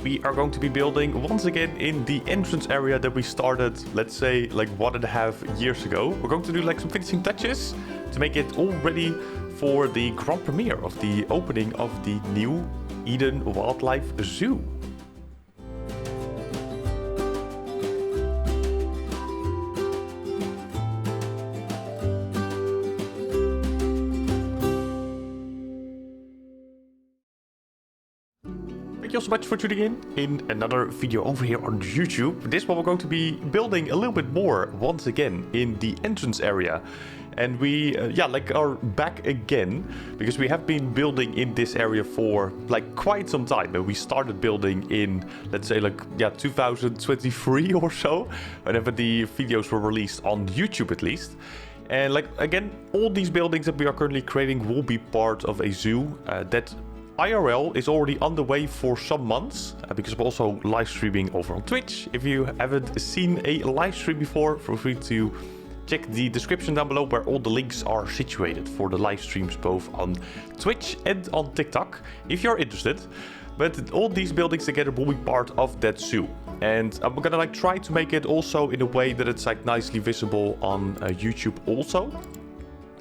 we are going to be building once again in the entrance area that we started, let's say, like 1.5 years ago. We're going to do like some finishing touches to make it all ready for the grand premiere of the opening of the new Eden Wildlife Zoo. Thank you so much for tuning in another video over here on YouTube. This one we're going to be building a little bit more once again in the entrance area. And we are back again because we have been building in this area for like quite some time. We started building in, let's say, 2023 or so, whenever the videos were released on YouTube at least. And again, all these buildings that we are currently creating will be part of a zoo that IRL is already underway for some months because we're also live streaming over on Twitch. If you haven't seen a live stream before, feel free to check the description down below where all the links are situated for the live streams both on Twitch and on TikTok if you're interested. But all these buildings together will be part of that zoo. And I'm gonna try to make it also in a way that it's nicely visible on YouTube also.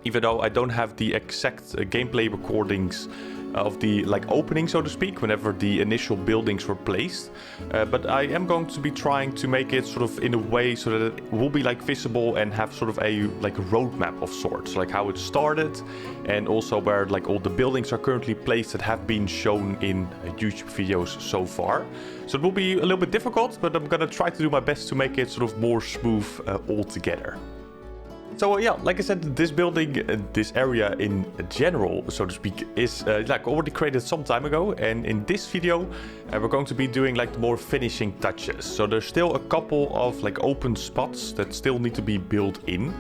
Even though I don't have the exact gameplay recordings of the opening, so to speak, whenever the initial buildings were placed, but I am going to be trying to make it sort of in a way so that it will be visible and have sort of a roadmap of sorts, like how it started, and also where all the buildings are currently placed that have been shown in YouTube videos so far. So it will be a little bit difficult, but I'm gonna try to do my best to make it sort of more smooth altogether. So like I said, this building, this area in general, so to speak, is already created some time ago. And in this video, we're going to be doing the more finishing touches. So there's still a couple of open spots that still need to be built in.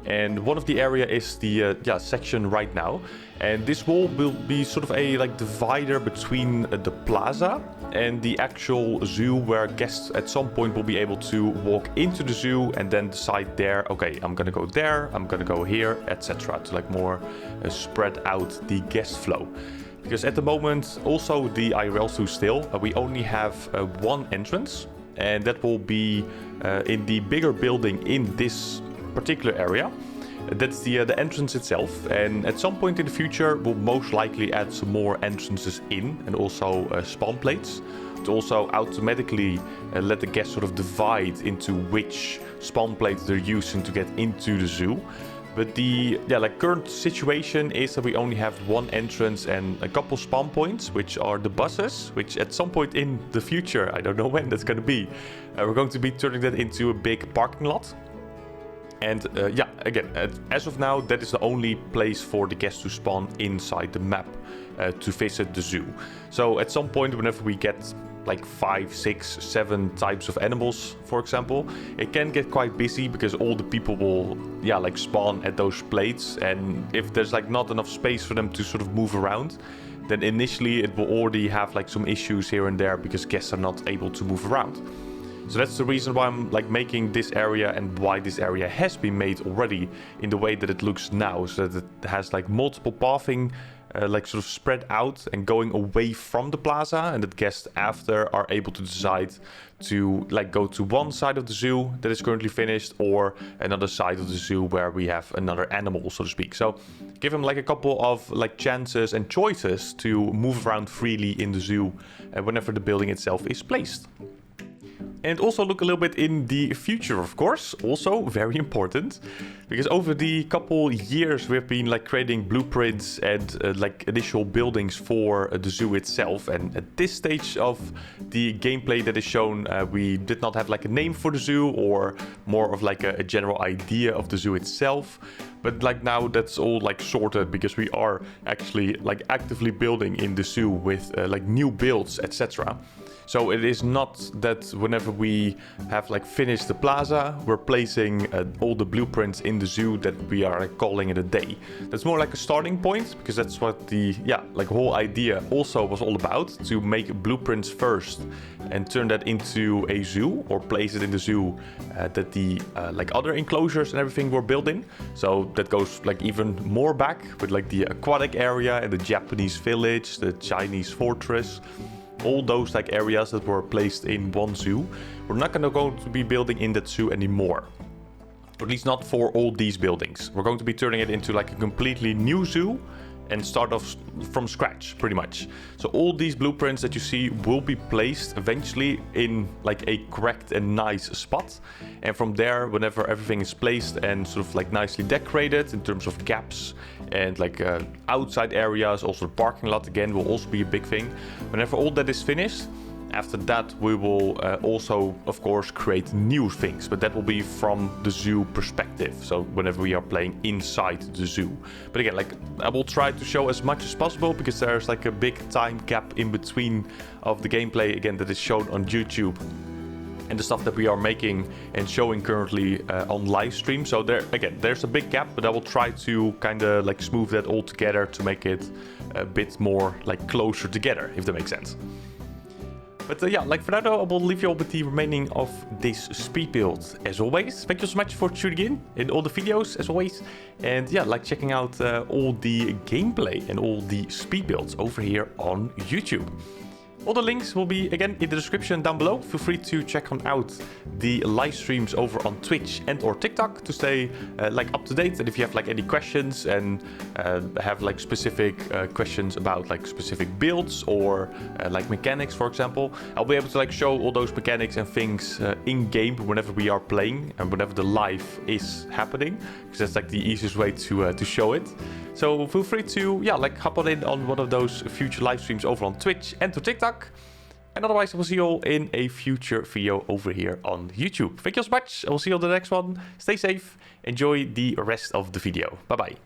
And one of the area is the section right now. And this wall will be sort of a divider between the plaza and the actual zoo, where guests at some point will be able to walk into the zoo and then decide there, okay, I'm gonna go there, I'm gonna go here, etc. to more spread out the guest flow. Because at the moment, also the IRL zoo still, we only have one entrance, and that will be in the bigger building in this particular area. That's the entrance itself, and at some point in the future we'll most likely add some more entrances in, and also spawn plates to also automatically let the guests sort of divide into which spawn plates they're using to get into the zoo. But the current situation is that we only have one entrance and a couple spawn points, which are the buses, which at some point in the future, I don't know when that's going to be, we're going to be turning that into a big parking lot. And again, as of now, that is the only place for the guests to spawn inside the map to visit the zoo. So at some point, whenever we get 5, 6, 7 types of animals, for example, it can get quite busy because all the people will spawn at those plates, and if there's not enough space for them to sort of move around, then initially it will already have some issues here and there because guests are not able to move around. So that's the reason why I'm making this area, and why this area has been made already in the way that it looks now, so that it has multiple pathing sort of spread out and going away from the plaza, and that guests after are able to decide to go to one side of the zoo that is currently finished, or another side of the zoo where we have another animal, so to speak. So give them a couple of chances and choices to move around freely in the zoo whenever the building itself is placed. And also look a little bit in the future, of course, also very important, because over the couple years we've been creating blueprints and initial buildings for the zoo itself. And at this stage of the gameplay that is shown, we did not have a name for the zoo, or more of a general idea of the zoo itself. But now that's all sorted, because we are actually actively building in the zoo with new builds, etc. So it is not that whenever we have finished the plaza, we're placing all the blueprints in the zoo that we are calling it a day. That's more a starting point, because that's what the whole idea also was all about, to make blueprints first and turn that into a zoo, or place it in the zoo that the other enclosures and everything we're building. So that goes even more back with the aquatic area and the Japanese village, the Chinese fortress. all those like areas that were placed in one zoo, we're not going to be building in that zoo anymore. Or at least not for all these buildings. We're going to be turning it into like a completely new zoo and start off from scratch, pretty much. So all these blueprints that you see will be placed eventually in like a correct and nice spot. And from there, whenever everything is placed and sort of like nicely decorated in terms of gaps and like outside areas, also the parking lot again will also be a big thing. Whenever all that is finished, after that, we will also, of course, create new things, but that will be from the zoo perspective. So whenever we are playing inside the zoo. But again, like I will try to show as much as possible because there's like a big time gap in between of the gameplay again that is shown on YouTube and the stuff that we are making and showing currently on live stream. So there again, there's a big gap, but I will try to kind of like smooth that all together to make it a bit more like closer together, if that makes sense. But yeah, like for now though, I will leave you all with the remaining of this speed build as always. Thank you so much for tuning in all the videos as always. And yeah, like checking out all the gameplay and all the speed builds over here on YouTube. All the links will be again in the description down below. Feel free to check on out the live streams over on Twitch and or TikTok to stay like up to date. And if you have like any questions and have like specific questions about like specific builds or like mechanics, for example, I'll be able to like show all those mechanics and things in game whenever we are playing and whenever the live is happening, because that's like the easiest way to show it. So feel free to, yeah, like hop on one of those future live streams over on Twitch and to TikTok. And otherwise, I will see you all in a future video over here on YouTube. Thank you so much. I will see you on the next one. Stay safe. Enjoy the rest of the video. Bye-bye.